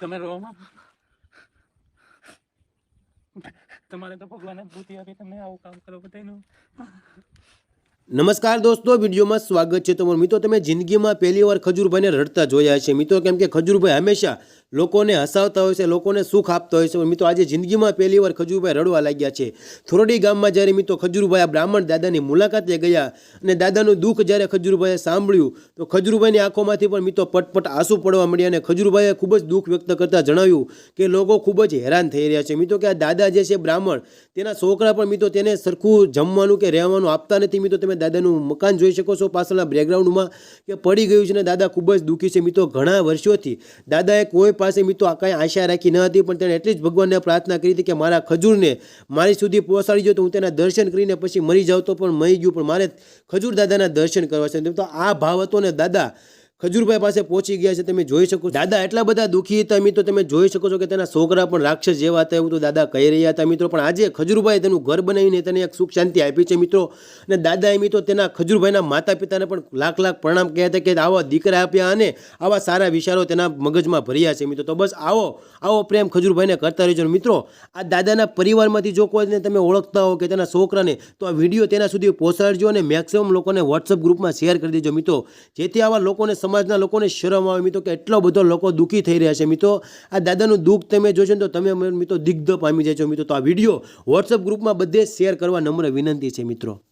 તમે રોમાં તમારે તો ભગવાન જ બુદ્ધિ આપી, તમે આવું કામ કરો બધાનું. નમસ્કાર દોસ્તો, વિડીયોમાં સ્વાગત છે તમારું. મિત્રો, તમે જિંદગીમાં પહેલી વાર ખજૂરભાઈને રડતા જોયા છે મિત્રો, કેમ કે ખજૂરભાઈ હંમેશા લોકોને હસાવતા હોય છે, લોકોને સુખ આપતા હોય છે. મિત્રો, આજે જિંદગીમાં પહેલી વાર ખજૂરભાઈ રડવા લાગ્યા છે. થોરડી ગામમાં જ્યારે મિત્રો ખજૂરભાઈ આ બ્રાહ્મણ દાદાની મુલાકાતે ગયા અને દાદાનું દુઃખ જ્યારે ખજૂરભાઈએ સાંભળ્યું તો ખજૂરભાઈની આંખોમાંથી પણ મિત્રો પટપટ આંસુ પડવા મળ્યા અને ખજૂરભાઈએ ખૂબ જ દુઃખ વ્યક્ત કરતા જણાવ્યું કે લોકો ખૂબ જ હેરાન થઈ રહ્યા છે મિત્રો, કે આ દાદા જે છે બ્રાહ્મણ, તેના છોકરા પણ મિત્રો તેને સરખું જમવાનું કે રહેવાનું આપતા નથી મિત્રો. તમે દાદાનું મકાન જોઈ શકો છો પાછળના બેકગ્રાઉન્ડમાં કે પડી ગયું છે અને દાદા ખૂબ જ દુઃખી છે મિત્રો. ઘણા વર્ષોથી દાદાએ કોઈ પાસે મિત્રો કાંઈ આશા રાખી ન હતી, પણ તેણે એટલી જ ભગવાનને પ્રાર્થના કરી હતી કે મારા ખજૂરને મારી સુધી પહોંચાડી જો તો હું તેના દર્શન કરીને પછી મરી જાઉં તો પણ મરી ગયું, પણ મારે ખજૂર દાદાના દર્શન કરવા છે. તો આ ભાવ હતો ને દાદા ખજૂરભાઈ પાસે પહોંચી ગયા છે. તમે જોઈ શકો દાદા એટલા બધા દુઃખી હતા મિત્રો, તમે જોઈ શકો છો કે તેના છોકરા પણ રાક્ષસ જેવા હતા એવું તો દાદા કહી રહ્યા હતા મિત્રો. પણ આજે ખજૂરભાઈ તેનું ઘર બનાવીને તેને એક સુખ શાંતિ આપી છે મિત્રો. અને દાદાએ મિત્રો તેના ખજૂરભાઈના માતા પિતાને પણ લાખ લાખ પ્રણામ કહ્યા હતા કે આવા દીકરા આપ્યા અને આવા સારા વિચારો તેના મગજમાં ભર્યા છે મિત્રો. તો બસ આવો પ્રેમ ખજૂરભાઈને કરતા રહેજો મિત્રો. આ દાદાના પરિવારમાંથી જો કોઈને તમે ઓળખતા હો કે તેના છોકરાને, તો આ વિડીયો તેના સુધી પહોંચાડજો અને મેક્સિમમ લોકોને વોટ્સઅપ ગ્રુપમાં શેર કરી દેજો મિત્રો, જેથી આવા લોકોને સમાજના લોકોને શરમ આવે મિત્રો કે એટલો બધો લોકો દુઃખી થઈ રહ્યા છે મિત્રો. આ દાદાનું દુઃખ તમે જોશો ને તો તમે મિત્રો દિગ્ધ પામી જશો મિત્રો. તો આ વિડીયો વોટ્સઅપ ગ્રુપમાં બધે શેર કરવા નમ્ર વિનંતી છે મિત્રો.